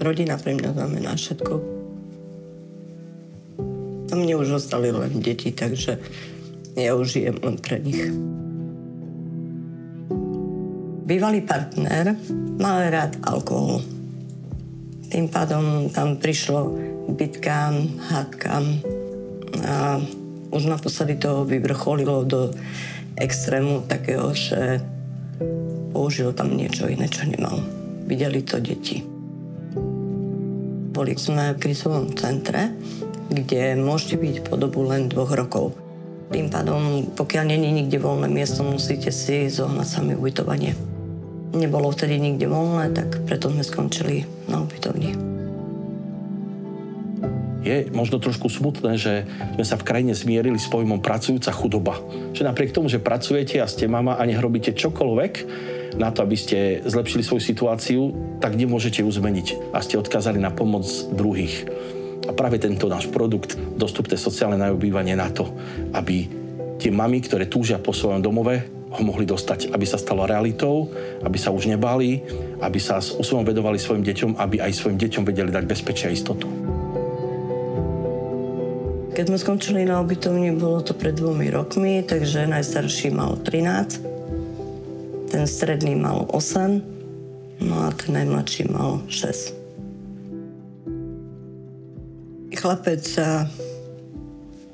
Rodina pre mňa znamená všetko. A mne už ostali len deti, takže ja už žijem len pre nich. Bývalý partner mal rád alkohol. Tým pádom tam prišlo k bitkám, hádkam a už naposledy to vyvrcholilo do extrému takého, že použil tam niečo iné, čo nemal. Videli to deti. Boli sme v krizovom centre, kde môžete byť po dobu len 2 rokov. Tým pádom, pokiaľ není nikde voľné miesto, musíte si zohnať sami ubytovanie. Nebolo vtedy nikde voľné, tak preto sme skončili na ubytovni. Je možno trošku smutné, že sme sa v krajine zmierili s pojmom pracujúca chudoba. Že napriek tomu, že pracujete a ste mama a nech robíte čokoľvek na to, aby ste zlepšili svoju situáciu, tak nemôžete ju zmeniť a ste odkázali na pomoc druhých. A práve tento náš produkt, dostupné sociálne nájom-bývanie na to, aby tie mamy, ktoré túžia po svojom domove, ho mohli dostať, aby sa stalo realitou, aby sa už nebáli, aby sa uspovedovali svojim deťom, aby aj svojim deťom vedeli dať bezpečie a istotu. Keď sme skončili na ubytovni, bolo to pred 2 rokmi, takže najstarší mal 13, ten stredný mal 8, no a ten najmladší mal 6. Chlapec sa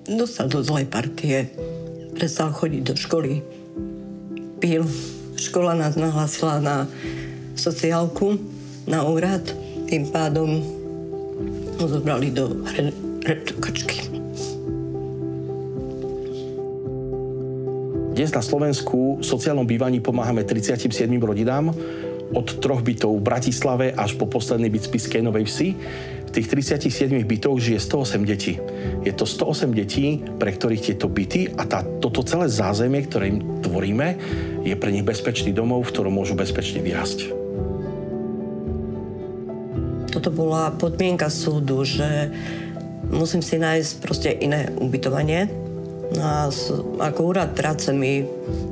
dostal do zlej partie, prestal chodiť do školy, pil. Škola nás nahlásila na sociálku, na úrad, tým pádom ho zobrali do redukačky. Dnes na Slovensku v sociálnom bývaní pomáhame 37 rodinám, od 3 bytov v Bratislave až po posledný byt v Spišskej Novej Vsi. V tých 37 bytoch žije 108 detí. Je to 108 detí, pre ktorých tieto byty a toto celé zázemie, ktoré im tvoríme, je pre nich bezpečný domov, v ktorom môžu bezpečne vyrásť. Toto bola podmienka súdu, že musím si nájsť proste iné ubytovanie. A ako úrad práce mi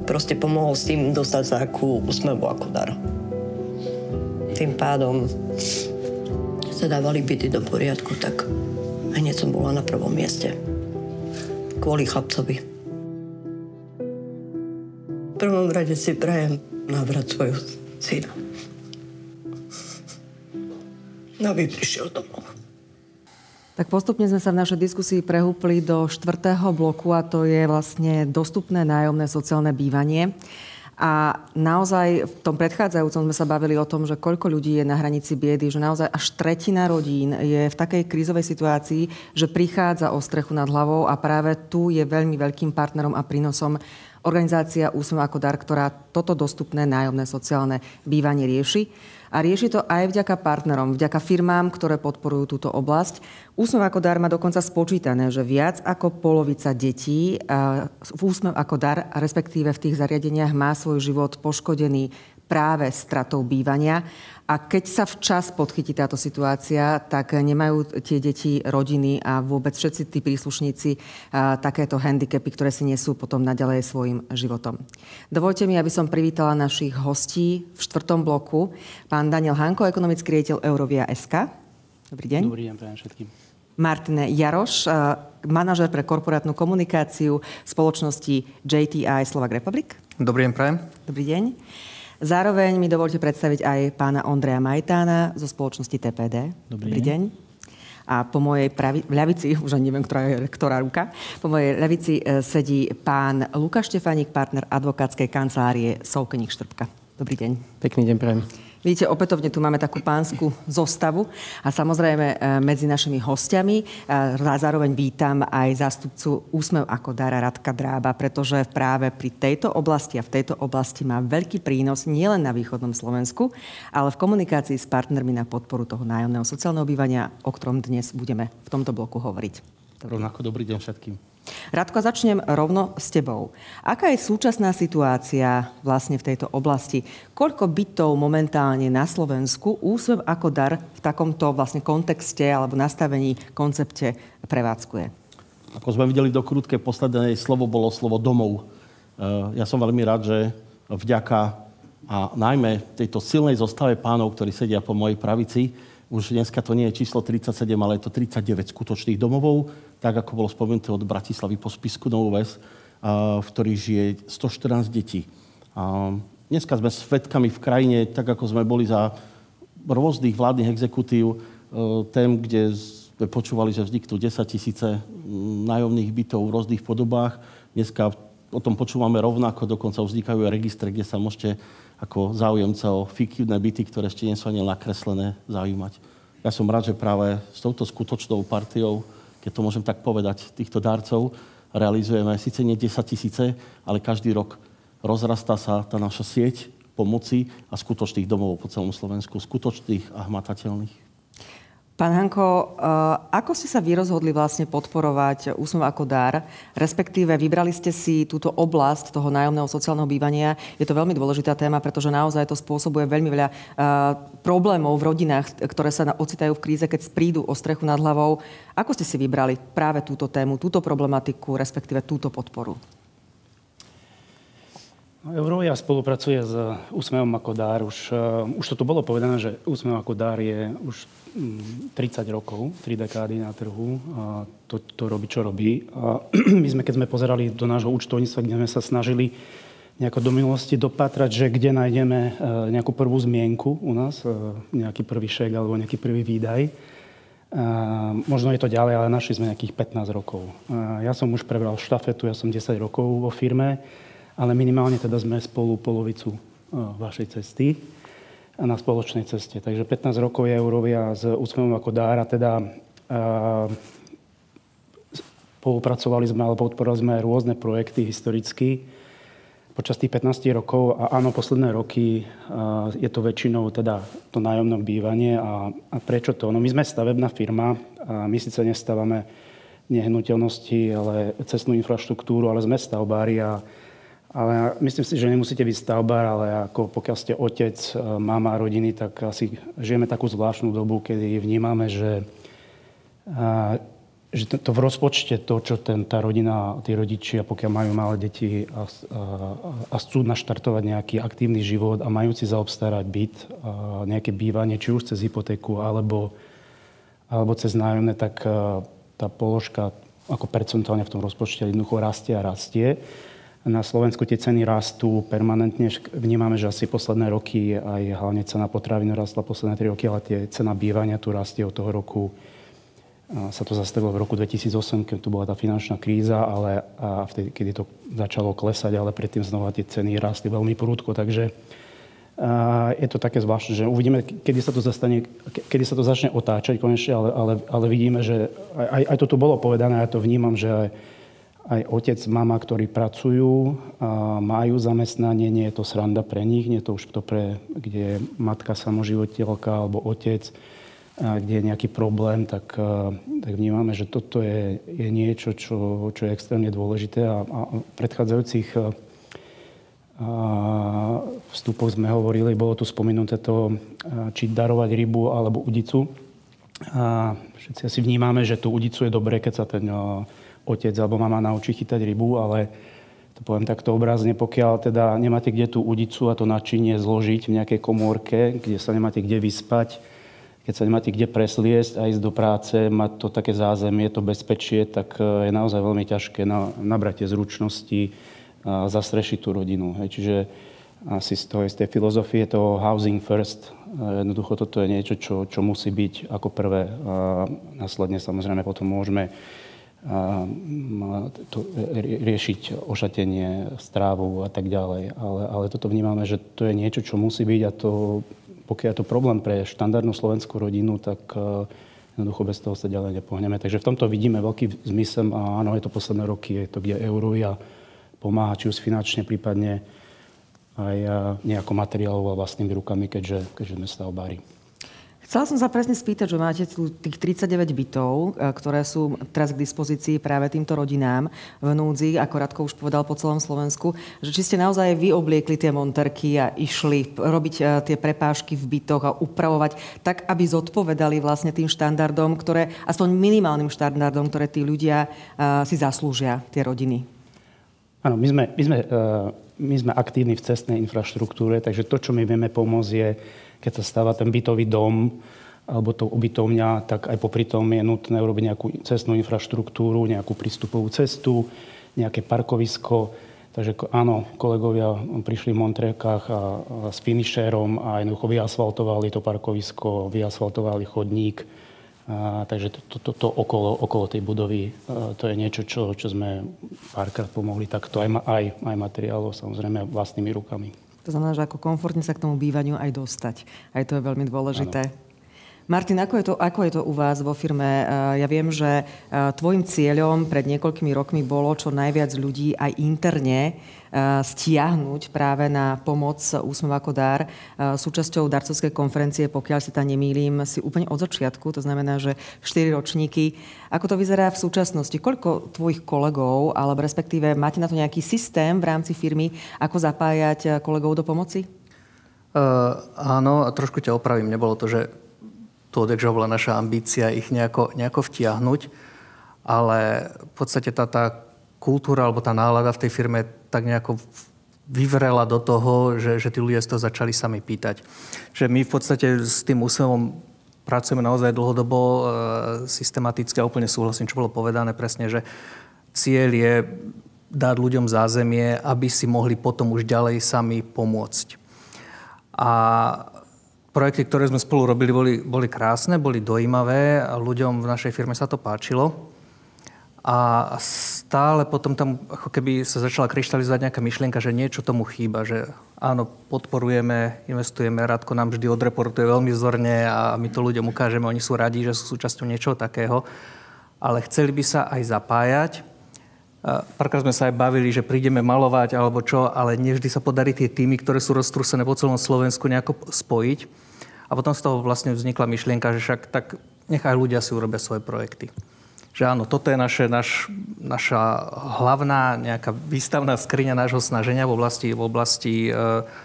proste pomohol s tým dostať sa akú úsmevu ako dar. Tým pádom sa dávali byty do poriadku, tak hneď som bola na prvom mieste. Kvôli chlapcovi. V prvom rade si prajem návrat svojho syna. Aby prišiel domov. Tak postupne sme sa v našej diskusii prehúpli do 4. bloku a to je vlastne dostupné nájomné sociálne bývanie. A naozaj v tom predchádzajúcom sme sa bavili o tom, že koľko ľudí je na hranici biedy, že naozaj až 1/3 rodín je v takej krízovej situácii, že prichádza o strechu nad hlavou a práve tu je veľmi veľkým partnerom a prínosom organizácia Úsmev ako dar, ktorá toto dostupné nájomné sociálne bývanie rieši. A rieši to aj vďaka partnerom, vďaka firmám, ktoré podporujú túto oblasť. Úsmev ako dar má dokonca spočítané, že viac ako polovica detí v Úsmev ako dar, respektíve v tých zariadeniach, má svoj život poškodený práve stratou bývania. A keď sa včas podchytí táto situácia, tak nemajú tie deti, rodiny a vôbec všetci tí príslušníci takéto handicapy, ktoré si nesú potom naďalej svojim životom. Dovoľte mi, aby som privítala našich hostí v 4. bloku. Pán Daniel Hanko, ekonomický riaditeľ Eurovia.sk. Dobrý deň. Dobrý deň, prajem všetkým. Martin Jaroš, manažer pre korporátnu komunikáciu spoločnosti JTI Slovak Republic. Dobrý deň, prajem. Dobrý deň. Zároveň mi dovolte predstaviť aj pána Ondreja Majtána zo spoločnosti TPD. Dobrý deň. A po mojej ľavici, už ani neviem, ktorá ruka, po mojej ľavici sedí pán Lukáš Štefánik, partner advokátskej kancelárie Soukeník Štrbka. Dobrý deň. Pekný deň, prajem. Vidíte, opätovne tu máme takú pánsku zostavu a samozrejme medzi našimi hostiami zároveň vítam aj zástupcu Úsmev ako dara Radka Drába, pretože práve pri tejto oblasti a v tejto oblasti má veľký prínos nielen na východnom Slovensku, ale v komunikácii s partnermi na podporu toho nájomného sociálneho bývania, o ktorom dnes budeme v tomto bloku hovoriť. Rovnako dobrý deň všetkým. Radko, začnem rovno s tebou. Aká je súčasná situácia vlastne v tejto oblasti? Koľko bytov momentálne na Slovensku Úsmev ako dar v takomto vlastne kontexte alebo nastavení, koncepte prevádzkuje? Ako sme videli do krútke, posledné slovo bolo slovo domov. Ja som veľmi rád, že vďaka a najmä tejto silnej zostave pánov, ktorí sedia po mojej pravici, už dneska to nie je číslo 37, ale je to 39 skutočných domovov, tak ako bolo spomenuté od Bratislavy po Spisku Novú Ves, v ktorých žije 114 detí. Dneska sme svedkami v krajine, tak ako sme boli za rôznych vládnych exekutív, tém, kde sme počúvali, že vzniknú 10 000 nájomných bytov v rôznych podobách. Dneska o tom počúvame rovnako, dokonca vznikajú registre, kde sa môžete ako záujemca o fiktívne byty, ktoré ešte nie sú ani nakreslené, zaujímať. Ja som rád, že práve s touto skutočnou partiou, keď to môžem tak povedať, týchto darcov realizujeme síce nie 10 000, ale každý rok rozrastá sa tá naša sieť pomoci a skutočných domov po celom Slovensku, skutočných a hmatateľných. Pán Hanko, ako ste sa vy rozhodli vlastne podporovať Úsmev ako dar, respektíve vybrali ste si túto oblasť toho nájomného sociálneho bývania? Je to veľmi dôležitá téma, pretože naozaj to spôsobuje veľmi veľa problémov v rodinách, ktoré sa ocitajú v kríze, keď prídu o strechu nad hlavou. Ako ste si vybrali práve túto tému, túto problematiku, respektíve túto podporu? Eurovia spolupracuje s Úsmevom ako dar. Už to tu bolo povedané, že Úsmev ako dar je už 30 rokov, 3 dekády na trhu. A to robí, čo robí. A my sme, keď sme pozerali do nášho účtovníctva, kde sme sa snažili nejako do minulosti dopatrať, že kde nájdeme nejakú prvú zmienku u nás, nejaký prvý šek alebo nejaký prvý výdaj. Možno je to ďalej, ale našli sme nejakých 15 rokov. Ja som už prebral štafetu, ja som 10 rokov vo firme, ale minimálne teda sme spolu polovicu vašej cesty na spoločnej ceste. Takže 15 rokov je Eurovia s Úsmevom ako dar a teda spolupracovali sme, alebo podporovali sme rôzne projekty historicky počas tých 15 rokov a áno, posledné roky je to väčšinou teda to nájomné bývanie a prečo to? No my sme stavebná firma a my síce nestávame nehnuteľnosti, ale cestnú infraštruktúru, ale sme stavbári ale myslím si, že nemusíte byť stavbár, ale ako pokiaľ ste otec, mama rodiny, tak asi žijeme takú zvláštnu dobu, kedy vnímame, že to v rozpočte, to, čo tá rodina, tí rodičia, pokiaľ majú malé deti a chcú naštartovať nejaký aktívny život a majú si zaobstarať byt, nejaké bývanie, či už cez hypotéku, alebo cez nájomné, tak tá položka ako percentuálne v tom rozpočte jednoducho rastie a rastie. Na Slovensku tie ceny rastú permanentne. Vnímame, že asi posledné roky aj hlavne cena potravín rastla posledné 3 roky, ale tie cena bývania tu rastie od toho roku. Sa to zastavilo v roku 2008, keď tu bola tá finančná kríza, ale vtedy, kedy to začalo klesať, ale predtým znova tie ceny rastli veľmi prudko. Takže je to také zvláštne, že uvidíme, kedy sa to začne otáčať konečne, ale vidíme, že aj to tu bolo povedané, ja to vnímam, že aj otec, mama, ktorí pracujú, majú zamestnanie, nie je to sranda pre nich, nie je to už to kde je matka samoživiteľka alebo otec, kde je nejaký problém, tak vnímame, že toto je niečo, čo je extrémne dôležité a v predchádzajúcich vstupoch sme hovorili, bolo tu spomenuté to, či darovať rybu alebo udicu. A všetci asi vnímame, že tú udicu je dobré, keď sa ten otec alebo mama naučí chytať rybu, ale to poviem takto obrazne, pokiaľ teda nemáte kde tú udicu a to načinie zložiť v nejakej komórke, kde sa nemáte kde vyspať, keď sa nemáte kde presliesť a ísť do práce, mať to také zázemie, to bezpečie, tak je naozaj veľmi ťažké nabrať tie zručnosti a zastrešiť tú rodinu. Čiže asi z tej filozofie toho housing first, jednoducho toto je niečo, čo musí byť ako prvé. A následne samozrejme potom môžeme riešiť ošatenie, strávu a tak ďalej. Ale toto vnímame, že to je niečo, čo musí byť a to, pokiaľ je to problém pre štandardnú slovenskú rodinu, tak jednoducho bez toho sa ďalej nepohneme. Takže v tomto vidíme veľký zmysel a áno, je to posledné roky, je to, kde Eurovia pomáha, či už finančne, prípadne aj nejako materiálov a vlastnými rukami, keďže sme stavbári. Chcela som sa presne spýtať, že máte tu tých 39 bytov, ktoré sú teraz k dispozícii práve týmto rodinám v núdzi, ako Radko už povedal, po celom Slovensku, že či ste naozaj vy obliekli tie monterky a išli robiť tie prepážky v bytoch a upravovať tak, aby zodpovedali vlastne tým štandardom, aspoň minimálnym štandardom, ktoré tí ľudia si zaslúžia, tie rodiny. Áno, my sme aktívni v cestnej infraštruktúre, takže to, čo my vieme pomôcť, je, keď sa stáva ten bytový dom alebo to ubytovňa, tak aj popri tom je nutné urobiť nejakú cestnú infraštruktúru, nejakú prístupovú cestu, nejaké parkovisko. Takže áno, kolegovia prišli v Montrekách a s finishérom a jednoducho vyasfaltovali to parkovisko, vyasfaltovali chodník. Takže to okolo tej budovy, to je niečo, čo sme párkrát pomohli takto aj materiálov, samozrejme vlastnými rukami. To znamená, že ako komfortne sa k tomu bývaniu aj dostať. Aj to je veľmi dôležité. Ano. Martin, ako je to u vás vo firme? Ja viem, že tvojim cieľom pred niekoľkými rokmi bolo čo najviac ľudí aj interne stiahnuť práve na pomoc Úsmev ako dar. Súčasťou darcovskej konferencie, pokiaľ si tam nemýlim, si úplne od začiatku, to znamená, že 4 ročníky. Ako to vyzerá v súčasnosti? Koľko tvojich kolegov, alebo respektíve máte na to nejaký systém v rámci firmy, ako zapájať kolegov do pomoci? Áno, a trošku ťa opravím. Nebolo to, že odjakžiaľ bola naša ambícia ich nejako vtiahnuť, ale v podstate tá kultúra alebo tá nálada v tej firme tak nejako vyvrela do toho, že tí ľudia si to začali sami pýtať. Že my v podstate s tým Úsmevom pracujeme naozaj dlhodobo, systematicky a úplne súhlasím, čo bolo povedané presne, že cieľ je dať ľuďom zázemie, aby si mohli potom už ďalej sami pomôcť. A projekty, ktoré sme spolu robili, boli krásne, boli dojímavé a ľuďom v našej firme sa to páčilo. A stále potom tam ako keby sa začala kryštalizovať nejaká myšlienka, že niečo tomu chýba, že áno, podporujeme, investujeme, Radko nám vždy odreportuje veľmi vzorne a my to ľuďom ukážeme, oni sú radi, že sú súčasťou niečoho takého, ale chceli by sa aj zapájať. Párkrát sme sa aj bavili, že prídeme malovať alebo čo, ale nevždy sa podarí tie týmy, ktoré sú roztrúsené po celom Slovensku, nejako spojiť. A potom z toho vlastne vznikla myšlienka, že však tak nechaj ľudia si urobia svoje projekty. Že áno, toto je naša hlavná nejaká výstavná skriňa nášho snaženia v oblasti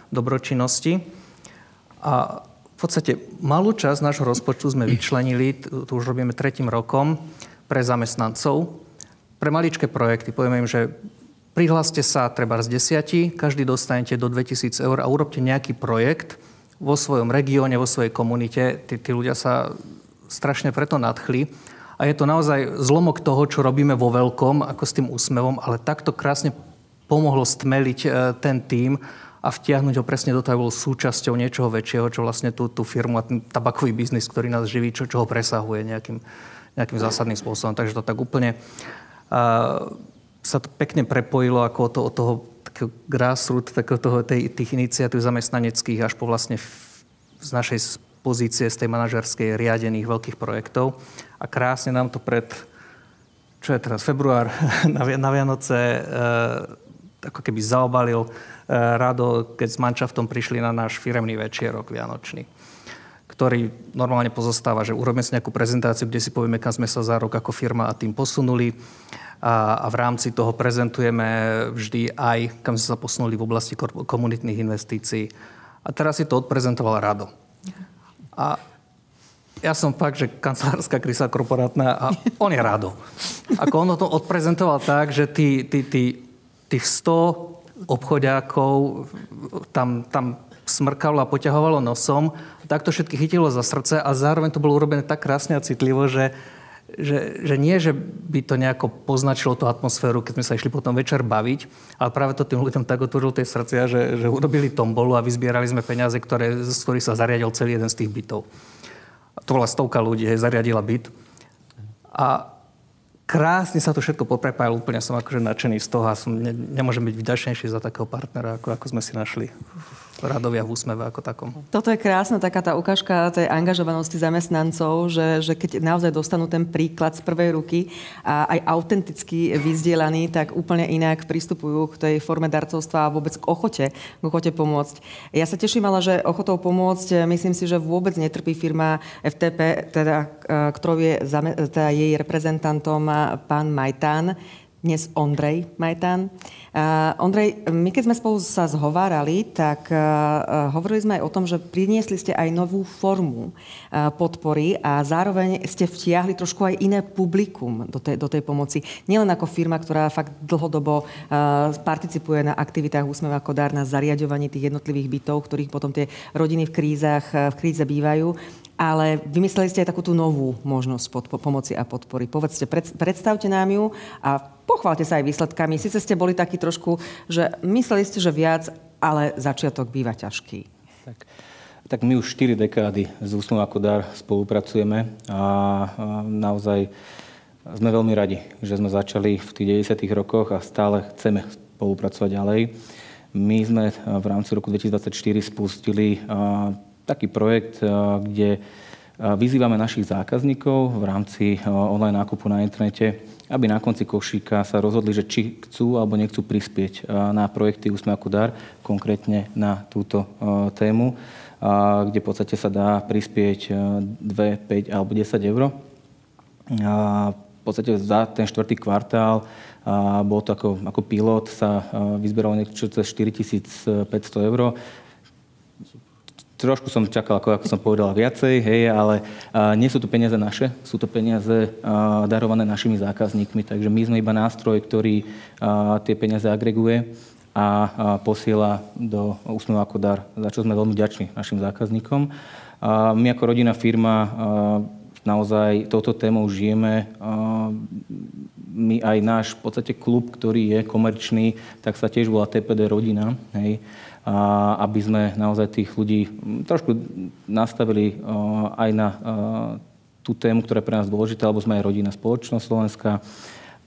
dobročinnosti. A v podstate malú časť nášho rozpočtu sme vyčlenili, tu už robíme 3. rokom, pre zamestnancov, pre maličké projekty. Povieme im, že prihláste sa treba z 10, každý dostanete do 2000 eur a urobte nejaký projekt vo svojom regióne, vo svojej komunite. Tí ľudia sa strašne preto nadchli. A je to naozaj zlomok toho, čo robíme vo veľkom, ako s tým Úsmevom, ale takto krásne pomohlo stmeliť ten tím a vtiahnuť ho presne do toho, aby bol súčasťou niečoho väčšieho, čo vlastne tú firmu a ten tabakový biznis, ktorý nás živí, čo ho presahuje nejakým zásadným spôsobom. Takže to tak úplne sa to pekne prepojilo ako od toho grassroots, tých iniciatív zamestnaneckých až po vlastne z našej pozície, z tej manažerskej riadených veľkých projektov. A krásne nám to čo je teraz, február na Vianoce, ako keby zaobalil Rado, keď s manšaftom prišli na náš firemný večierok vianočný, ktorý normálne pozostáva, že urobíme si nejakú prezentáciu, kde si povieme, kam sme sa za rok ako firma a tým posunuli. A v rámci toho prezentujeme vždy aj, kam sme sa posunuli v oblasti komunitných investícií. A teraz si to odprezentoval Rado. A ja som fakt, že kancelárska krysa korporátna a on je Rado. Ako on to odprezentoval tak, že tých 100 obchodiakov tam smrkalo a poťahovalo nosom. Tak to všetky chytilo za srdce a zároveň to bolo urobené tak krásne a citlivo, že nie, že by to nejako poznačilo tú atmosféru, keď sme sa išli potom večer baviť, ale práve to tým ľuďom tak otvorilo tie srdcia, že urobili tombolu a vyzbierali sme peniaze, z ktorých sa zariadil celý jeden z tých bytov. A to bola 100 ľudí, zariadila byt. A krásne sa to všetko poprepájalo, úplne som akože nadšený z toho a nemôžem byť vďačnejší za takého partnera, ako sme si našli Radovia v Úsmeve ako takom. Toto je krásna taká tá ukážka tej angažovanosti zamestnancov, že keď naozaj dostanú ten príklad z prvej ruky a aj autenticky vyzdielaný, tak úplne inak pristupujú k tej forme darcovstva a vôbec k ochote pomôcť. Ja sa teším ale, že ochotou pomôcť, myslím si, že vôbec netrpí firma FTP, ktorou je jej reprezentantom pán Majtán. dnes Ondrej Majtán. Ondrej, my keď sme spolu sa zhovárali, tak hovorili sme aj o tom, že priniesli ste aj novú formu podpory a zároveň ste vtiahli trošku aj iné publikum do tej pomoci. Nielen ako firma, ktorá fakt dlhodobo participuje na aktivitách Úsmev ako dar na zariaďovaní tých jednotlivých bytov, ktorých potom tie rodiny v kríze bývajú, ale vymysleli ste aj takú tú novú možnosť pomoci a podpory. Povedzte, predstavte nám ju a pochválte sa aj výsledkami. Sice ste boli takí trošku, že mysleli ste, že viac, ale začiatok býva ťažký. Tak my už 4 dekády s Úsmev ako dar spolupracujeme a naozaj sme veľmi radi, že sme začali v tých 90. rokoch a stále chceme spolupracovať ďalej. My sme v rámci roku 2024 spustili taký projekt, kde vyzývame našich zákazníkov v rámci online nákupu na internete, aby na konci košíka sa rozhodli, že či chcú alebo nechcú prispieť na projekty Úsmev ako dar, konkrétne na túto tému, kde v podstate sa dá prispieť 2, 5 alebo 10 eur. V podstate za ten 4. kvartál bol to ako pilot, sa vyzberalo niečo cez 4500 eur. Trošku som čakal, ako som povedal, viacej, ale nie sú to peniaze naše, sú to peniaze darované našimi zákazníkmi, takže my sme iba nástroj, ktorý tie peniaze agreguje a posiela do Úsmev ako dar, za čo sme veľmi vďační našim zákazníkom. My ako rodinná firma naozaj touto témou žijeme. My aj náš v podstate klub, ktorý je komerčný, tak sa tiež volá TPD Rodina, aby sme naozaj tých ľudí trošku nastavili aj na tú tému, ktorá je pre nás dôležitá, lebo sme aj rodinná spoločnosť Slovenska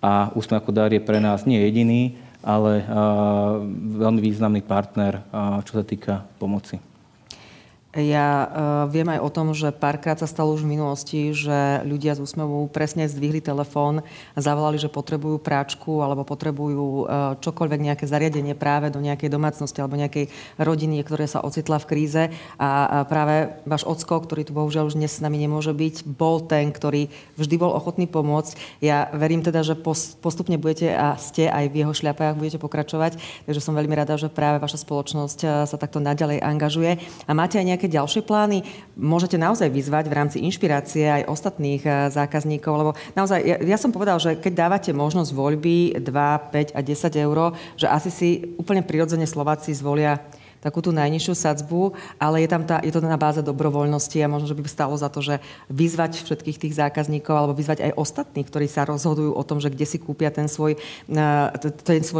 a Úsmev ako dar je pre nás nie jediný, ale veľmi významný partner, čo sa týka pomoci. Ja viem aj o tom, že párkrát sa stalo už v minulosti, že ľudia z Úsmevu presne zdvihli telefón a zavolali, že potrebujú práčku alebo potrebujú čokoľvek, nejaké zariadenie práve do nejakej domácnosti alebo nejakej rodiny, ktorá sa ocitla v kríze. A práve váš ocko, ktorý tu bohužiaľ už dnes s nami nemôže byť, bol ten, ktorý vždy bol ochotný pomôcť. Ja verím teda, že postupne budete a ste aj v jeho šľapách budete pokračovať. Takže som veľmi rada, že práve vaša spoločnosť sa takto naďalej angažuje. A máte aj nejaké ďalšie plány? Môžete naozaj vyzvať v rámci inšpirácie aj ostatných zákazníkov, lebo naozaj, ja som povedal, že keď dávate možnosť voľby 2, 5 a 10 eur, že asi si úplne prirodzene Slováci zvolia takú tú najnižšiu sadzbu, ale je to na báze dobrovoľnosti a možno, že by stalo za to, že vyzvať všetkých tých zákazníkov alebo vyzvať aj ostatných, ktorí sa rozhodujú o tom, že kde si kúpia ten svoj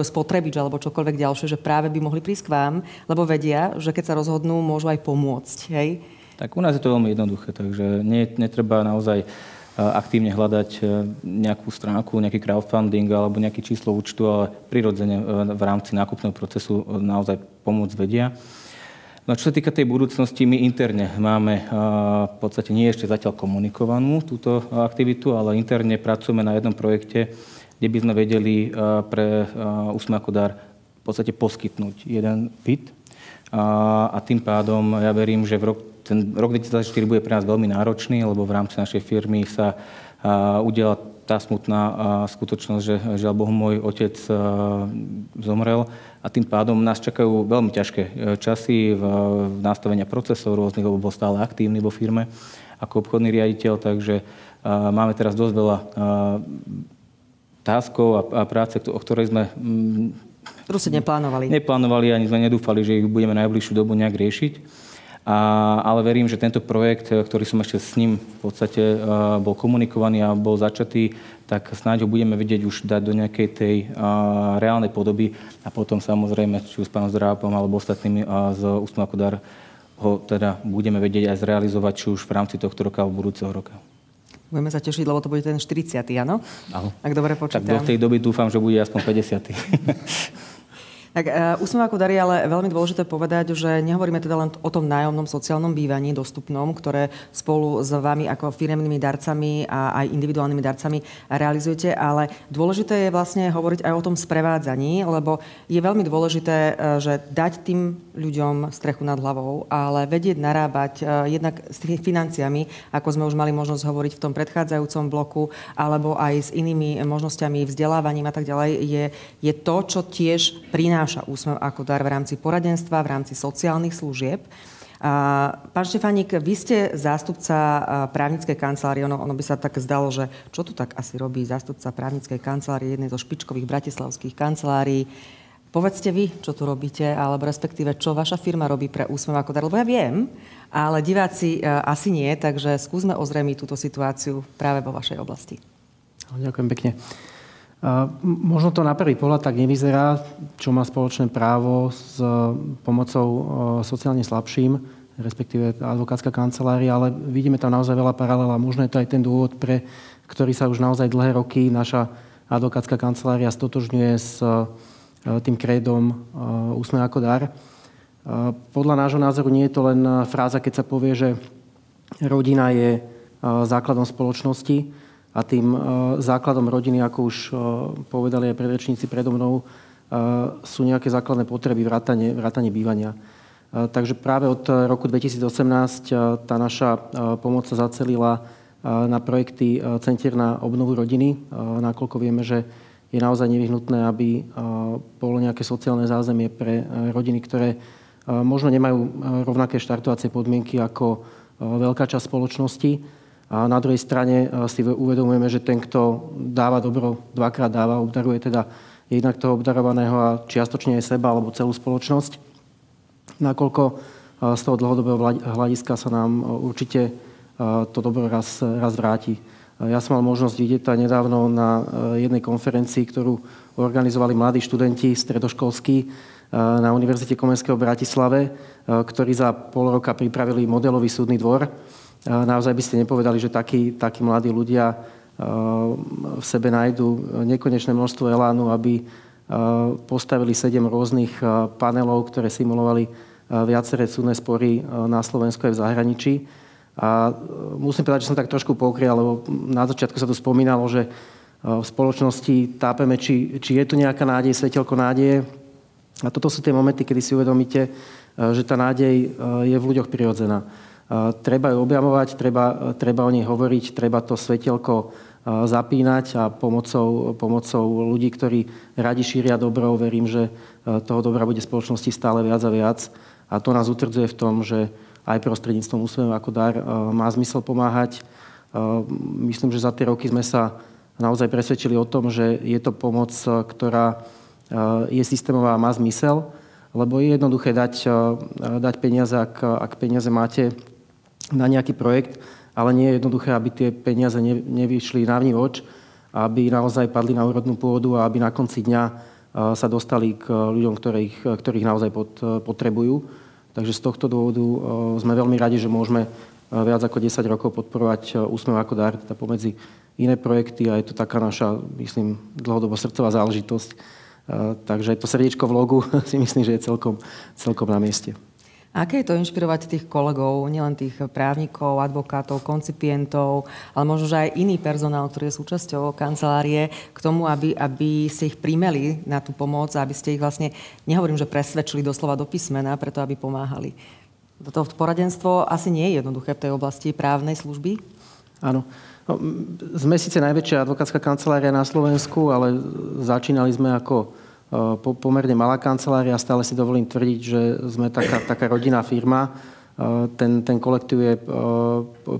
spotrebič alebo čokoľvek ďalšie, že práve by mohli prísť k vám, lebo vedia, že keď sa rozhodnú, môžu aj pomôcť. Hej? Tak u nás je to veľmi jednoduché, takže netreba naozaj aktívne hľadať nejakú stránku, nejaký crowdfunding alebo nejaké číslo účtu, ale prirodzene v rámci nákupného procesu naozaj pomôcť vedia. No čo sa týka tej budúcnosti, my interne máme v podstate nie ešte zatiaľ komunikovanú túto aktivitu, ale interne pracujeme na jednom projekte, kde by sme vedeli pre Úsmev ako dar v podstate poskytnúť jeden byt. A tým pádom ja verím, že ten rok 2024 bude pre nás veľmi náročný, lebo v rámci našej firmy sa udiala tá smutná skutočnosť, že žiaľ Bohu môj otec zomrel a tým pádom nás čakajú veľmi ťažké časy v nastavenia procesov rôznych, lebo bol stále aktívny vo firme ako obchodný riaditeľ, takže máme teraz dosť veľa taskov a práce, o ktorej sme Proste neplánovali. Neplánovali, ani sme nedúfali, že ich budeme najbližšiu dobu nejak riešiť. Ale verím, že tento projekt, ktorý som ešte s ním v podstate bol komunikovaný a bol začatý, tak snáď ho budeme vedieť už dať do nejakej tej reálnej podoby a potom samozrejme, či už s pánom Zdrábom alebo ostatnými z Úsmev ako dar ho teda budeme vedieť aj zrealizovať, či už v rámci tohto roka alebo budúceho roka. Budeme sa tešiť, lebo to bude ten 40. áno? Áno. Ak dobre počítam. Tak do tej doby dúfam, že bude aspoň 50. Tak Úsmev ako dar je ale veľmi dôležité povedať, že nehovoríme teda len o tom nájomnom sociálnom bývaní dostupnom, ktoré spolu s vami ako firemnými darcami a aj individuálnymi darcami realizujete, ale dôležité je vlastne hovoriť aj o tom sprevádzaní, lebo je veľmi dôležité, že dať tým ľuďom strechu nad hlavou, ale vedieť narábať jednak s tými financiami, ako sme už mali možnosť hovoriť v tom predchádzajúcom bloku, alebo aj s inými možnosťami, vzdelávaním a tak ďalej, je to, čo tiež prináša Úsmev ako dar v rámci poradenstva, v rámci sociálnych služieb. Pán Štefánik, vy ste zástupca právnickej kancelárie. Ono by sa tak zdalo, že čo tu tak asi robí zástupca právnickej kancelárie, jednej zo špičkových bratislavských kancelárií. Povedzte vy, čo tu robíte, alebo respektíve, čo vaša firma robí pre Úsmev ako dar. Lebo ja viem, ale diváci asi nie, takže skúsme ozrejmiť túto situáciu práve vo vašej oblasti. Ďakujem pekne. Možno to na prvý pohľad tak nevyzerá, čo má spoločné právo s pomocou sociálne slabším, respektíve advokátska kancelária, ale vidíme tam naozaj veľa paralel a možno je to aj ten dôvod, pre ktorý sa už naozaj dlhé roky naša advokátska kancelária stotožňuje s tým krédom Úsmev ako dar. Podľa nášho názoru nie je to len fráza, keď sa povie, že rodina je základom spoločnosti, a tým základom rodiny, ako už povedali aj predrečníci predo mnou, sú nejaké základné potreby vrátane bývania. Takže práve od roku 2018 tá naša pomoc sa zacelila na projekty Centier na obnovu rodiny, nakoľko vieme, že je naozaj nevyhnutné, aby bolo nejaké sociálne zázemie pre rodiny, ktoré možno nemajú rovnaké štartovacie podmienky ako veľká časť spoločnosti. A na druhej strane si uvedomujeme, že ten, kto dáva dobro, dvakrát dáva, obdaruje teda jednak toho obdarovaného a čiastočne aj seba alebo celú spoločnosť. Nakoľko z toho dlhodobého hľadiska sa nám určite to dobro raz vráti. Ja som mal možnosť vidieť to nedávno na jednej konferencii, ktorú organizovali mladí študenti stredoškolskí na Univerzite Komenského v Bratislave, ktorí za pol roka pripravili modelový súdny dvor. Naozaj by ste nepovedali, že takí mladí ľudia v sebe nájdu nekonečné množstvo elánu, aby postavili 7 rôznych panelov, ktoré simulovali viaceré súdne spory na Slovensku aj v zahraničí. A musím povedať, že som tak trošku pokrial, lebo na začiatku sa tu spomínalo, že v spoločnosti tápeme, či je tu nejaká nádej, svetelko nádeje. A toto sú tie momenty, kedy si uvedomíte, že tá nádej je v ľuďoch prirodzená. Treba ju objavovať, treba o nej hovoriť, treba to svetelko zapínať a pomocou ľudí, ktorí radi šíria dobro, verím, že toho dobra bude v spoločnosti stále viac a viac. A to nás utvrdzuje v tom, že aj prostredníctvom Úsmev ako dar má zmysel pomáhať. Myslím, že za tie roky sme sa naozaj presvedčili o tom, že je to pomoc, ktorá je systémová a má zmysel, lebo je jednoduché dať peniaze, ak peniaze máte na nejaký projekt, ale nie je jednoduché, aby tie peniaze nevyšli na vnívoč, aby naozaj padli na úrodnú pôdu a aby na konci dňa sa dostali k ľuďom, ktorých naozaj potrebujú. Takže z tohto dôvodu sme veľmi radi, že môžeme viac ako 10 rokov podporovať Úsmev ako dar, teda pomedzi iné projekty a je to taká naša, myslím, dlhodobo srdcová záležitosť. Takže to srdiečko v logu si myslím, že je celkom na mieste. Aké je to inšpirovať tých kolegov, nielen tých právnikov, advokátov, koncipientov, ale možno, že aj iný personál, ktorý je súčasťou kancelárie, k tomu, aby ste ich primeli na tú pomoc a aby ste ich vlastne, nehovorím, že presvedčili doslova do písmena, preto aby pomáhali. Toto poradenstvo asi nie je jednoduché v tej oblasti právnej služby? Áno. No, sme síce najväčšia advokátska kancelária na Slovensku, ale začínali sme ako pomerne malá kancelária. Stále si dovolím tvrdiť, že sme taká rodinná firma. Ten kolektív je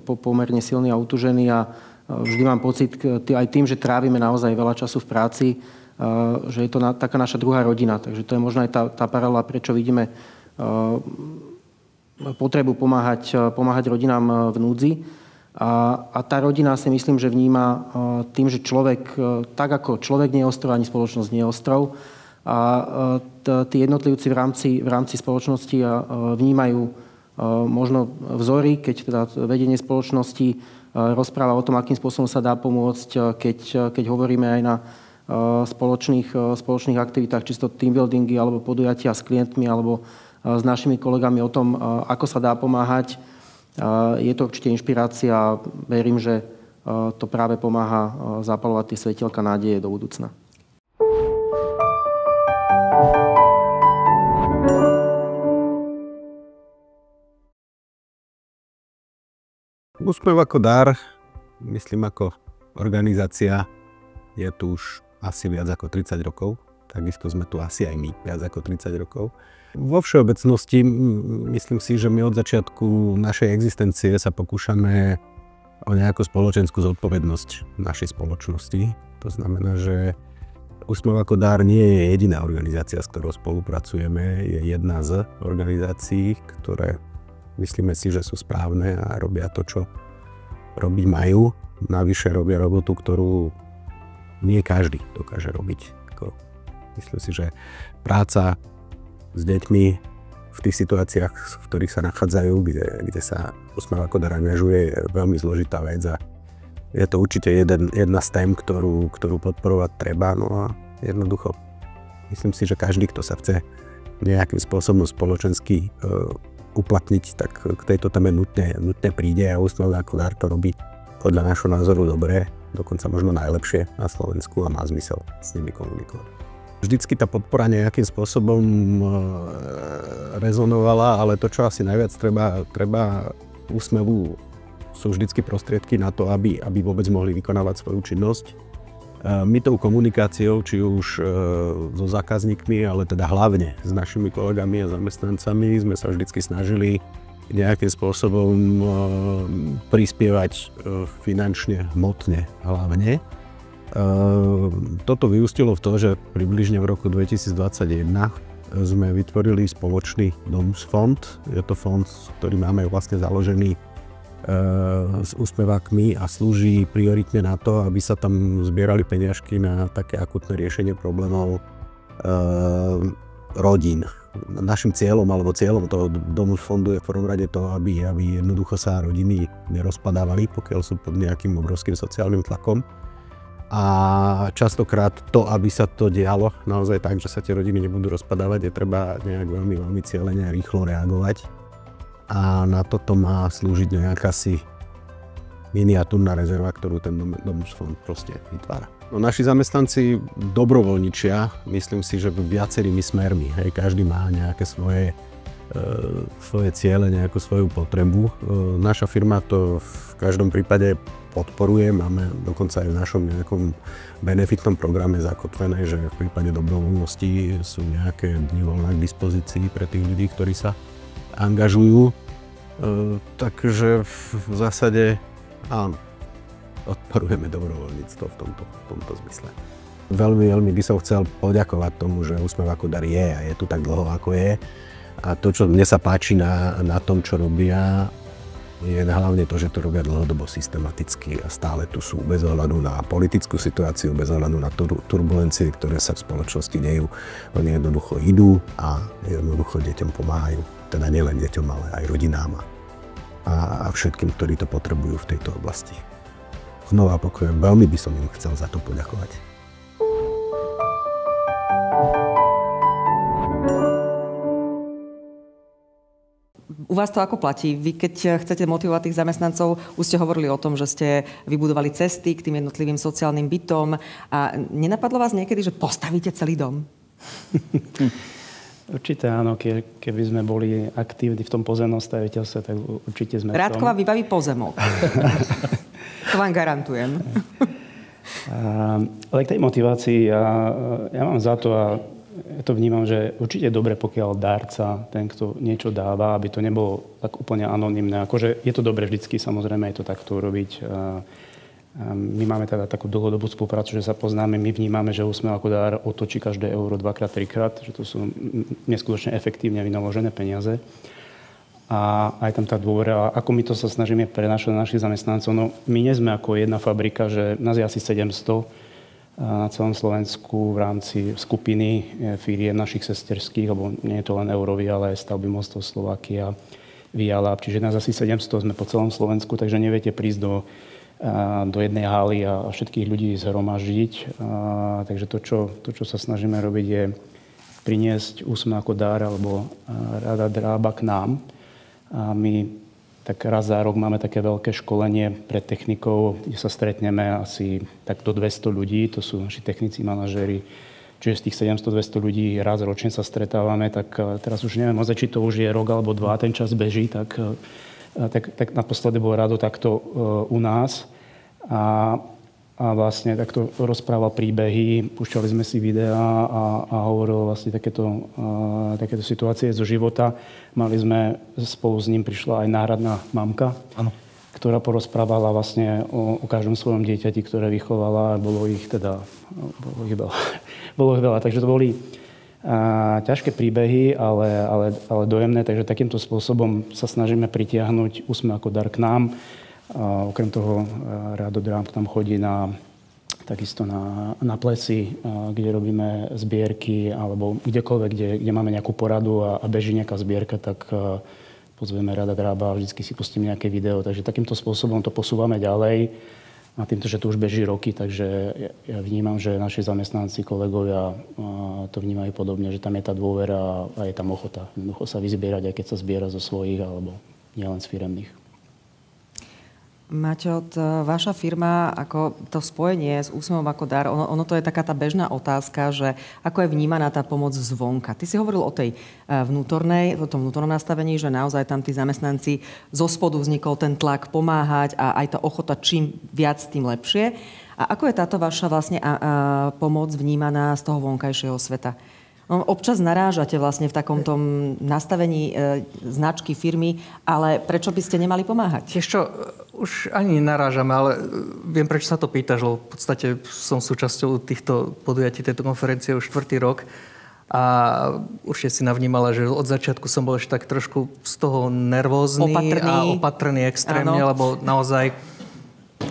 pomerne silný a utužený a vždy mám pocit, aj tým, že trávime naozaj veľa času v práci, že je to taká naša druhá rodina. Takže to je možno aj tá paralela, prečo vidíme potrebu pomáhať rodinám v núdzi. A tá rodina si myslím, že vníma tým, že človek, tak ako človek nie je ostrov, ani spoločnosť nie je ostrov. A tí jednotlivci v rámci spoločnosti vnímajú možno vzory, keď teda vedenie spoločnosti rozpráva o tom, akým spôsobom sa dá pomôcť, keď hovoríme aj spoločných aktivitách, čisto team buildingy alebo podujatia s klientmi alebo s našimi kolegami o tom, ako sa dá pomáhať. Je to určite inšpirácia a verím, že to práve pomáha zapaľovať tie svetielka nádeje do budúcna. Úsmev ako dar, myslím ako organizácia, je tu už asi viac ako 30 rokov. Takisto sme tu asi aj my viac ako 30 rokov. Vo všeobecnosti myslím si, že my od začiatku našej existencie sa pokúšame o nejakú spoločenskú zodpovednosť našej spoločnosti. To znamená, že Úsmev ako dar nie je jediná organizácia, s ktorou spolupracujeme. Je jedna z organizácií, ktoré myslíme si, že sú správne a robia to, čo robiť majú. Navyše robia robotu, ktorú nie každý dokáže robiť. Myslím si, že práca s deťmi v tých situáciách, v ktorých sa nachádzajú, kde sa Úsmev ako dar angažuje, je veľmi zložitá vec a je to určite jedna z tém, ktorú podporovať treba. No a jednoducho, myslím si, že každý, kto sa chce nejakým spôsobom spoločensky uplatniť, tak k tejto téme nutne príde a Úsmev ako dar to robí podľa našho názoru dobre, dokonca možno najlepšie na Slovensku a má zmysel s nimi komunikovať. Vždycky tá podpora nejakým spôsobom rezonovala, ale to, čo asi najviac treba Úsmevu, sú vždycky prostriedky na to, aby vôbec mohli vykonávať svoju činnosť. My tou komunikáciou, či už so zákazníkmi, ale teda hlavne s našimi kolegami a zamestnancami, sme sa vždycky snažili nejakým spôsobom prispievať finančne, hmotne hlavne. Toto vyústilo v to, že približne v roku 2021 sme vytvorili spoločný Domus fond. Je to fond, ktorý máme vlastne založený s úsmevákmi a slúži prioritne na to, aby sa tam zbierali peniažky na také akutné riešenie problémov rodín. Našim cieľom alebo cieľom toho Domus fondu je v prvom rade to, aby jednoducho sa rodiny nerozpadávali, pokiaľ sú pod nejakým obrovským sociálnym tlakom. A častokrát to, aby sa to dialo naozaj tak, že sa tie rodiny nebudú rozpadávať, je treba nejak veľmi, veľmi cieľene a rýchlo reagovať. A na toto má slúžiť nejaká si miniatúrna rezerva, ktorú ten Domus fond proste vytvára. No, naši zamestnanci dobrovoľničia, myslím si, že viacerými smermi. Hej, každý má nejaké svoje ciele, nejakú svoju potrebu. Naša firma to v každom prípade podporuje, máme dokonca aj v našom nejakom benefitnom programe zakotvené, že v prípade dobrovoľnosti sú nejaké dni voľna k dispozícii pre tých ľudí, ktorí sa angažujú. Takže v zásade áno, podporujeme dobrovoľníctvo v tomto zmysle. Veľmi, veľmi by som chcel poďakovať tomu, že Úsmev ako dar je a je tu tak dlho, ako je. A to, čo mne sa páči na tom, čo robia, je hlavne to, že to robia dlhodobo systematicky a stále tu sú bez ohľadu na politickú situáciu, bez ohľadu na turbulencie, ktoré sa v spoločnosti dejú. Oni jednoducho idú a jednoducho deťom pomáhajú. Teda nielen deťom, ale aj rodinám a všetkým, ktorí to potrebujú v tejto oblasti. Znova opakujem, veľmi by som im chcel za to poďakovať. U vás to ako platí? Vy, keď chcete motivovať tých zamestnancov, už ste hovorili o tom, že ste vybudovali cesty k tým jednotlivým sociálnym bytom a nenapadlo vás niekedy, že postavíte celý dom? Určite áno, keby sme boli aktívni v tom pozemnom staviteľstve, tak určite sme Rádko vám vybaví pozemok. To vám garantujem. Ale k tej motivácii, ja mám za to a ja to vnímam, že určite je dobre, pokiaľ dárca, ten, kto niečo dáva, aby to nebolo tak úplne anonymné. Akože je to dobre vždycky, samozrejme, je to takto urobiť. My máme teda takú dlhodobú spoluprácu, že sa poznáme, my vnímame, že Úsmev ako dar otočí každé euro 2-3 krát, že to sú neskutočne efektívne vynaložené peniaze. A aj tam tá dôvera, ako my to sa snažíme prenášať na našich zamestnancov. No, my nie sme ako jedna fabrika, že nás je asi 700 na celom Slovensku v rámci skupiny firiem našich sesterských, lebo nie je to len Eurovia, ale aj Stavby mostov Slovakia, Vialab, čiže nás asi 700 sme po celom Slovensku, takže neviete prísť do do jednej haly a všetkých ľudí zhromaždiť. Takže to, čo sa snažíme robiť, je priniesť Úsmev ako dar alebo Rada Drába k nám. A my tak raz za rok máme také veľké školenie pre technikov, kde sa stretneme asi tak do 200 ľudí, to sú naši technici, manažéri. Čiže z tých 700-200 ľudí raz ročne sa stretávame, tak teraz už neviem, či to už je rok alebo dva, ten čas beží, tak naposledy bol Rado takto u nás. A vlastne takto rozprával príbehy, púšťali sme si videá a hovoril vlastne takéto situácie zo života. Mali sme, spolu s ním prišla aj náhradná mamka, ano, ktorá porozprávala vlastne o každom svojom dieťati, ktoré vychovala. Bolo ich veľa. Takže to boli ťažké príbehy, ale dojemné. Takže takýmto spôsobom sa snažíme pritiahnuť Úsmev ako dar k nám. Okrem toho Rado Dráb tam chodí takisto na plesy, kde robíme zbierky, alebo kdekoľvek, kde máme nejakú poradu a beží nejaká zbierka, tak pozveme Rada Drába a vždycky si pustím nejaké video. Takže takýmto spôsobom to posúvame ďalej. A týmto, že to už beží roky, takže ja vnímam, že naši zamestnanci, kolegovia to vnímajú podobne, že tam je tá dôvera a je tam ochota. Jednoducho sa vyzbierať, aj keď sa zbiera zo svojich, alebo nielen z firemných. Maťo, vaša firma, ako to spojenie s Úsmevom ako dar, ono to je taká tá bežná otázka, že ako je vnímaná tá pomoc zvonka. Ty si hovoril o tej o tom vnútornom nastavení, že naozaj tam tí zamestnanci zo spodu vznikol ten tlak pomáhať a aj tá ochota čím viac, tým lepšie. A ako je táto vaša vlastne pomoc vnímaná z toho vonkajšieho sveta? No, občas narážate vlastne v takom tom nastavení značky firmy, ale prečo by ste nemali pomáhať? Ešte už ani nenarážame, ale viem, prečo sa to pýtaš, lebo v podstate som súčasťou týchto podujatí, tejto konferencie už 4. rok a určite si navnímala, že od začiatku som bol ešte tak trošku z toho nervózny a opatrný extrémne, lebo naozaj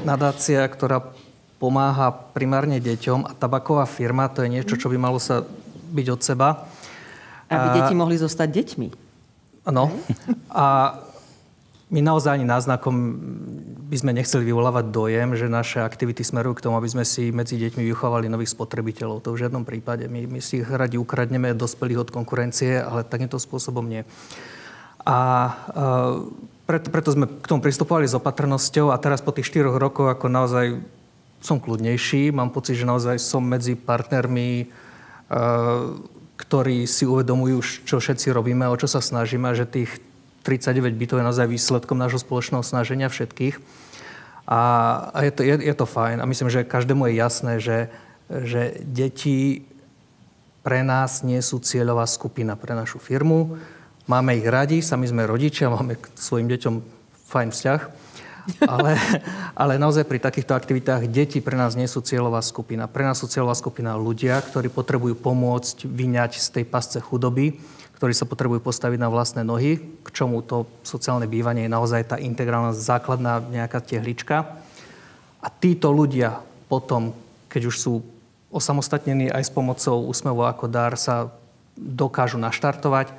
nadácia, ktorá pomáha primárne deťom a tabaková firma, to je niečo, čo by malo sa byť od seba. Aby deti mohli zostať deťmi. Áno. A my naozaj ani náznakom by sme nechceli vyvolávať dojem, že naše aktivity smerujú k tomu, aby sme si medzi deťmi vychovali nových spotrebiteľov. To v žiadnom prípade. My si ich radi ukradneme dospelých od konkurencie, ale takýmto spôsobom nie. A preto sme k tomu pristupovali s opatrnosťou a teraz po tých 4 rokoch ako naozaj som kľudnejší. Mám pocit, že naozaj som medzi partnermi, ktorí si uvedomujú, čo všetci robíme, o čo sa snažíme, že tých 39 bytov je naozaj výsledkom nášho spoločného snaženia všetkých. A je to fajn. A myslím, že každému je jasné, že deti pre nás nie sú cieľová skupina pre našu firmu. Máme ich radi, sami sme rodičia, máme k svojim deťom fajn vzťah. Ale naozaj pri takýchto aktivitách deti pre nás nie sú cieľová skupina. Pre nás sú cieľová skupina ľudia, ktorí potrebujú pomôcť vyňať z tej pasce chudoby, ktorí sa potrebujú postaviť na vlastné nohy, k čomu to sociálne bývanie je naozaj tá integrálna základná nejaká tehlička. A títo ľudia potom, keď už sú osamostatnení aj s pomocou Úsmevu ako dar, sa dokážu naštartovať,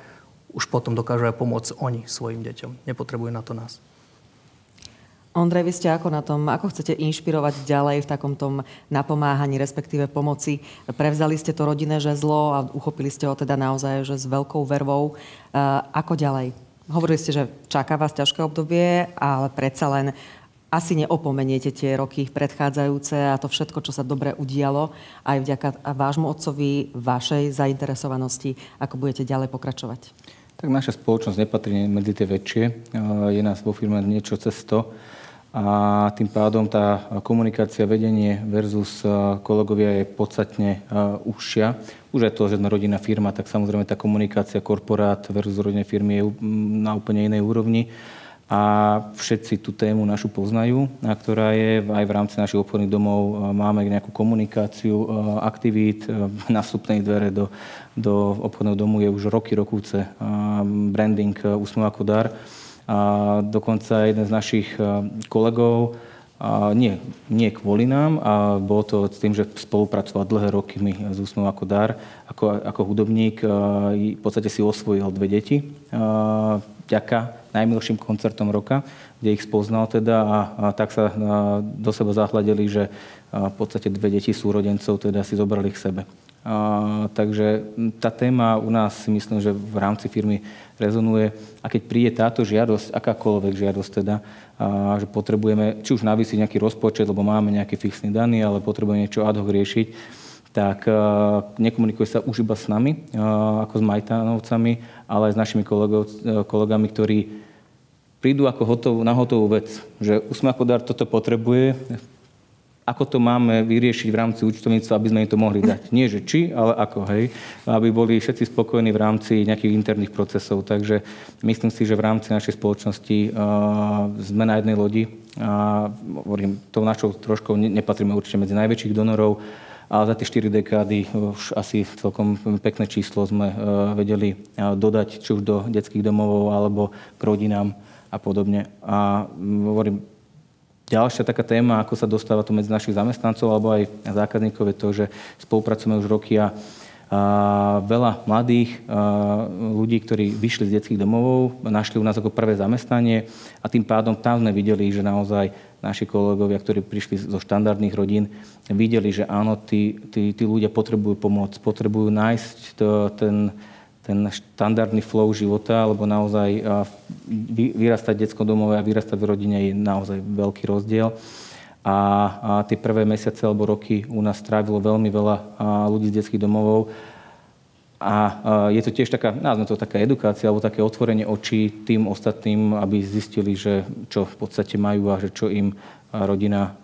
už potom dokážu aj pomôcť oni svojim deťom. Nepotrebujú na to nás. Ondrej, vy ste ako na tom, ako chcete inšpirovať ďalej v takom tom napomáhaní, respektíve pomoci? Prevzali ste to rodinné žezlo a uchopili ste ho teda naozaj že s veľkou vervou. Ako ďalej? Hovorili ste, že čaká vás ťažké obdobie, ale predsa len asi neopomeniete tie roky predchádzajúce a to všetko, čo sa dobre udialo, aj vďaka vášmu otcovi, vašej zainteresovanosti, ako budete ďalej pokračovať? Tak naša spoločnosť nepatrí medzi tie väčšie. Je nás vo firme niečo cez 100. A tým pádom tá komunikácia, vedenie versus kolegovia je podstatne užšia. Už aj to, že sme rodinná firma, tak samozrejme tá komunikácia korporát versus rodinné firmy je na úplne inej úrovni. A všetci tú tému našu poznajú, ktorá je aj v rámci našich obchodných domov. Máme nejakú komunikáciu aktivít, nástupnej dvere do obchodného domu je už rokúce branding Úsmev ako dar. A dokonca jeden z našich kolegov Nie kvôli nám, a bolo to s tým, že spolupracoval dlhé roky s Úsmev ako dar, ako hudobník. V podstate si osvojil 2 deti vďaka najmilším koncertom roka, kde ich spoznal teda a tak sa do seba zahľadili, že v podstate 2 deti súrodencov teda si zobrali k sebe. Takže tá téma u nás si myslím, že v rámci firmy rezonuje. A keď príde táto žiadosť, akákoľvek žiadosť teda, že potrebujeme či už navýsiť nejaký rozpočet, lebo máme nejaký fixný daný, ale potrebujeme niečo ad hoc riešiť, tak nekomunikuje sa už iba s nami, ako s Majtanovcami, ale aj s našimi kolegami, ktorí prídu ako na hotovú vec, že Úsmev ako dar toto potrebuje, ako to máme vyriešiť v rámci účtovníctva, aby sme im to mohli dať. Nie, že či, ale ako, hej. Aby boli všetci spokojní v rámci nejakých interných procesov. Takže myslím si, že v rámci našej spoločnosti sme na jednej lodi. Hovorím, tou našou troškou nepatríme určite medzi najväčších donorov, ale za tie 4 dekády už asi celkom pekné číslo sme vedeli dodať, či už do detských domovov, alebo k rodinám a podobne. A hovorím, ďalšia taká téma, ako sa dostáva to medzi našich zamestnancov alebo aj zákazníkov, je to, že spolupracujeme už roky a veľa mladých ľudí, ktorí vyšli z detských domovov, našli u nás ako prvé zamestnanie a tým pádom tam sme videli, že naozaj naši kolegovia, ktorí prišli zo štandardných rodín, videli, že áno, tí ľudia potrebujú pomoc, potrebujú nájsť ten štandardný flow života, alebo naozaj vyrastať v detskom domove a vyrastať v rodine je naozaj veľký rozdiel. A tie prvé mesiace alebo roky u nás strávilo veľmi veľa ľudí z detských domovov. A je to tiež taká, nazvime to taká edukácia, alebo také otvorenie očí tým ostatným, aby zistili, že čo v podstate majú a že čo im rodina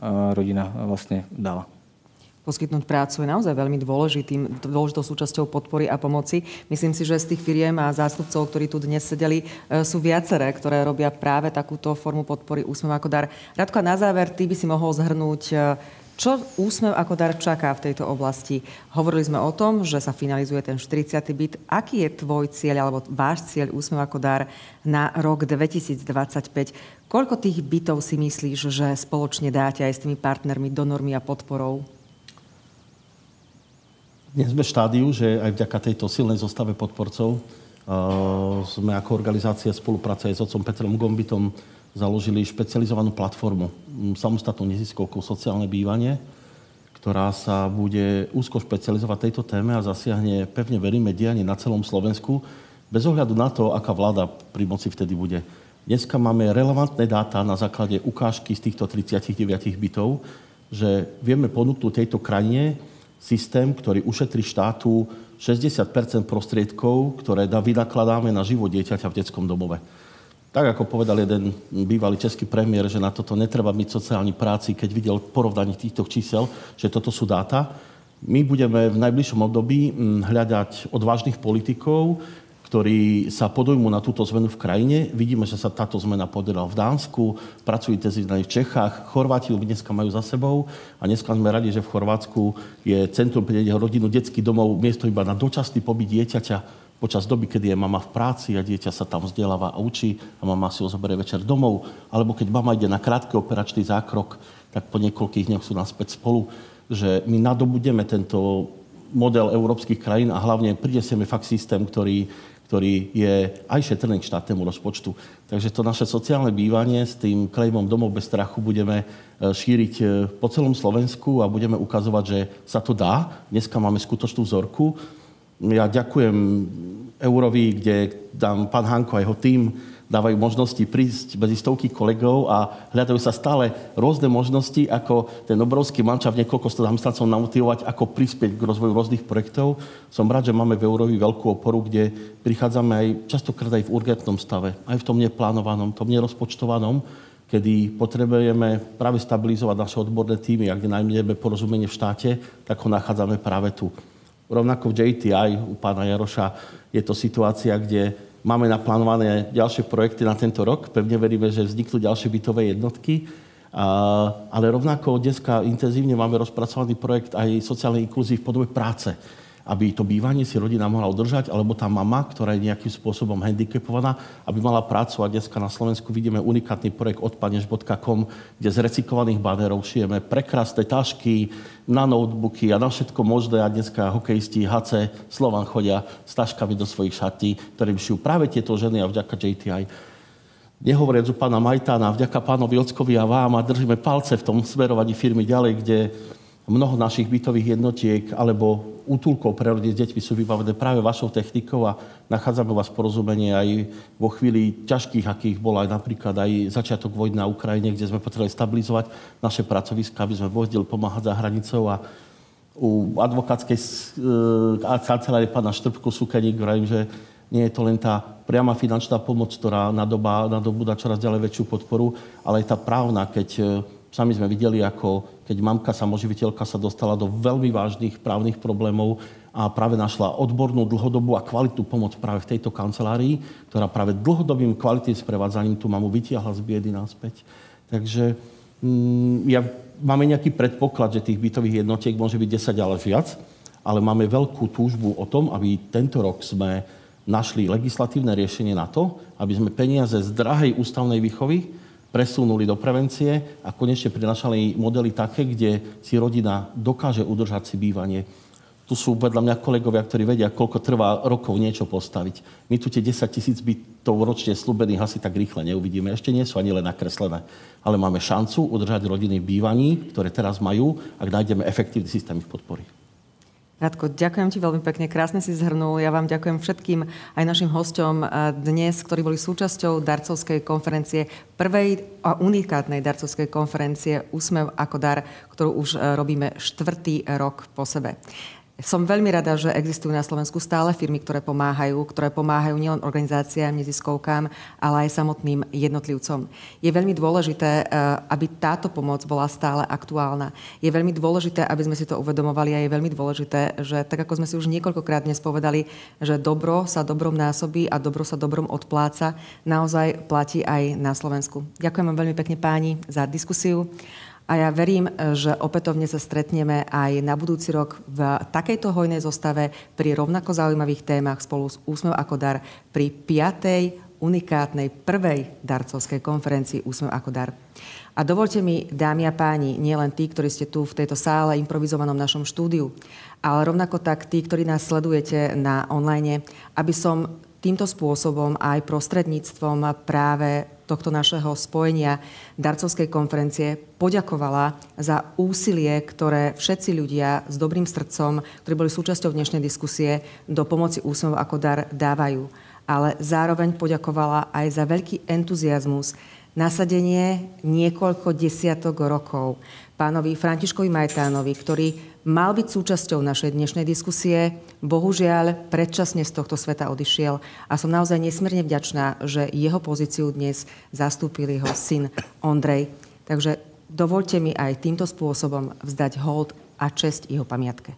vlastne dala. Poskytnúť prácu je naozaj veľmi dôležitou súčasťou podpory a pomoci. Myslím si, že z tých firiem a zástupcov, ktorí tu dnes sedeli, sú viaceré, ktoré robia práve takúto formu podpory Úsmev ako dar. Radko, a na záver, ty by si mohol zhrnúť, čo Úsmev ako dar čaká v tejto oblasti. Hovorili sme o tom, že sa finalizuje ten 40. byt. Aký je tvoj cieľ, alebo váš cieľ Úsmev ako dar na rok 2025? Koľko tých bytov si myslíš, že spoločne dáte aj s tými partnermi, donormi a podporou? Dnes sme v štádiu, že aj vďaka tejto silnej zostave podporcov sme ako organizácia spolupráce aj s otcom Petrom Gombitom založili špecializovanú platformu, samostatnú neziskovku sociálne bývanie, ktorá sa bude úzko špecializovať tejto téme a zasiahne, pevne veríme, dianie na celom Slovensku, bez ohľadu na to, aká vláda pri moci vtedy bude. Dneska máme relevantné dáta na základe ukážky z týchto 39 bytov, že vieme ponúknuť tejto krajine systém, ktorý ušetrí štátu 60% prostriedkov, ktoré vynakladáme na život dieťaťa v detskom domove. Tak, ako povedal jeden bývalý český premiér, že na toto netreba byť sociálny práci, keď videl porovnanie týchto čísel, že toto sú dáta. My budeme v najbližšom období hľadať odvážnych politikov, ktorí sa podujmú na túto zmenu v krajine. Vidíme, že sa táto zmena podarila v Dánsku, pracujú intenzívne v Čechách, Chorváti dneska majú za sebou a dneska sme radi, že v Chorvátsku je centrum pre rodinu, detský domov, miesto iba na dočasný pobyt dieťaťa počas doby, kedy je mama v práci a dieťa sa tam vzdeláva a učí a mama si ho zoberie večer domov, alebo keď mama ide na krátky operačný zákrok, tak po niekoľkých dňoch sú naspäť spolu, že my nadobudeme tento model európskych krajín a hlavne prinesieme fakt systém, ktorý je aj šetrný k štátnemu rozpočtu. Takže to naše sociálne bývanie s tým klejmom Domov bez strachu budeme šíriť po celom Slovensku a budeme ukazovať, že sa to dá. Dneska máme skutočnú vzorku. Ja ďakujem Eurovi, kde tam pán Hanko a jeho tím dávajú možnosti prísť medzi stovky kolegov a hľadajú sa stále rôzne možnosti, ako ten obrovský mančaft niekoľko sto zamestnancov namotivovať, ako prispieť k rozvoju rôznych projektov. Som rád, že máme v Eurovi veľkú oporu, kde prichádzame aj častokrát aj v urgentnom stave, aj v tom neplánovanom, tom nerozpočtovanom, kedy potrebujeme práve stabilizovať naše odborné týmy a kde najmenej porozumenie v štáte, tak ho nachádzame práve tu. Rovnako v JTI u pána Jaroša je to situácia, kde máme naplánované ďalšie projekty na tento rok. Pevne veríme, že vzniknú ďalšie bytové jednotky. Ale rovnako dneska intenzívne máme rozpracovaný projekt aj sociálnej inklúzii v podobe práce. aby to bývanie si rodina mohla udržať, alebo tá mama, ktorá je nejakým spôsobom handicapovaná, aby mala prácu. A dneska na Slovensku vidíme unikátny projekt odpadneš.com, kde z recyklovaných banerov šijeme prekrásne tašky na notebooky a na všetko možné. A dneska hokejisti HC Slovan chodia s taškami do svojich šatí, ktorým šijú práve tieto ženy a vďaka JTI. Nehovoriac u pána Majtána, vďaka pánovi Ockovi a vám a držíme palce v tom smerovaní firmy ďalej, kde mnoho našich bytových jednotiek alebo útulkov pre rodiny s deťmi sú vybavené práve vašou technikou a nachádzame vás porozumenie aj vo chvíli ťažkých, akých bola aj napríklad aj začiatok vojny na Ukrajine, kde sme potrebovali stabilizovať naše pracoviska, aby sme vedeli pomáhať za hranicou. A u advokátskej kancelárie pána Štrbku Sukeník vravím, že nie je to len tá priama finančná pomoc, ktorá nadobúda čoraz ďalej väčšiu podporu, ale aj tá právna, keď sami sme videli, ako keď mamka samoživiteľka sa dostala do veľmi vážnych právnych problémov a práve našla odbornú, dlhodobú a kvalitnú pomoc práve v tejto kancelárii, ktorá práve dlhodobým kvalitným sprevádzaním tú mamu vytiahla z biedy naspäť. Takže máme nejaký predpoklad, že tých bytových jednotiek môže byť 10 ale viac, ale máme veľkú túžbu o tom, aby tento rok sme našli legislatívne riešenie na to, aby sme peniaze z drahej ústavnej výchovy presunuli do prevencie a konečne prinašali modely také, kde si rodina dokáže udržať si bývanie. Tu sú vedľa mňa kolegovia, ktorí vedia, koľko trvá rokov niečo postaviť. My tu tie 10 000 bytov ročne slúbených asi tak rýchle neuvidíme. Ešte nie sú ani len nakreslené. Ale máme šancu udržať rodiny v bývaní, ktoré teraz majú, ak nájdeme efektívny systém ich podpory. Radko, ďakujem ti veľmi pekne, krásne si zhrnul. Ja vám ďakujem všetkým aj našim hosťom dnes, ktorí boli súčasťou darcovskej konferencie, prvej a unikátnej darcovskej konferencie Úsmev ako dar, ktorú už robíme 4. rok po sebe. Som veľmi rada, že existujú na Slovensku stále firmy, ktoré pomáhajú nielen organizáciám, neziskovkám, ale aj samotným jednotlivcom. Je veľmi dôležité, aby táto pomoc bola stále aktuálna. Je veľmi dôležité, aby sme si to uvedomovali a je veľmi dôležité, že tak ako sme si už niekoľkokrát dnes povedali, že dobro sa dobrom násobí a dobro sa dobrom odpláca, naozaj platí aj na Slovensku. Ďakujem vám veľmi pekne páni za diskusiu. A ja verím, že opätovne sa stretneme aj na budúci rok v takejto hojnej zostave pri rovnako zaujímavých témach spolu s Úsmev ako dar pri 5. unikátnej prvej darcovskej konferencii Úsmev ako dar. A dovolte mi, dámy a páni, nielen tí, ktorí ste tu v tejto sále, improvizovanom našom štúdiu, ale rovnako tak tí, ktorí nás sledujete na online, aby som týmto spôsobom aj prostredníctvom práve tohto našeho spojenia darcovskej konferencie poďakovala za úsilie, ktoré všetci ľudia s dobrým srdcom, ktorí boli súčasťou dnešnej diskusie, do pomoci Úsmev ako dar dávajú. Ale zároveň poďakovala aj za veľký entuziazmus, nasadenie niekoľko desiatok rokov pánovi Františkovi Majtánovi, ktorý mal byť súčasťou našej dnešnej diskusie. Bohužiaľ, predčasne z tohto sveta odišiel a som naozaj nesmierne vďačná, že jeho pozíciu dnes zastúpil jeho syn Ondrej. Takže dovoľte mi aj týmto spôsobom vzdať hold a česť jeho pamiatke.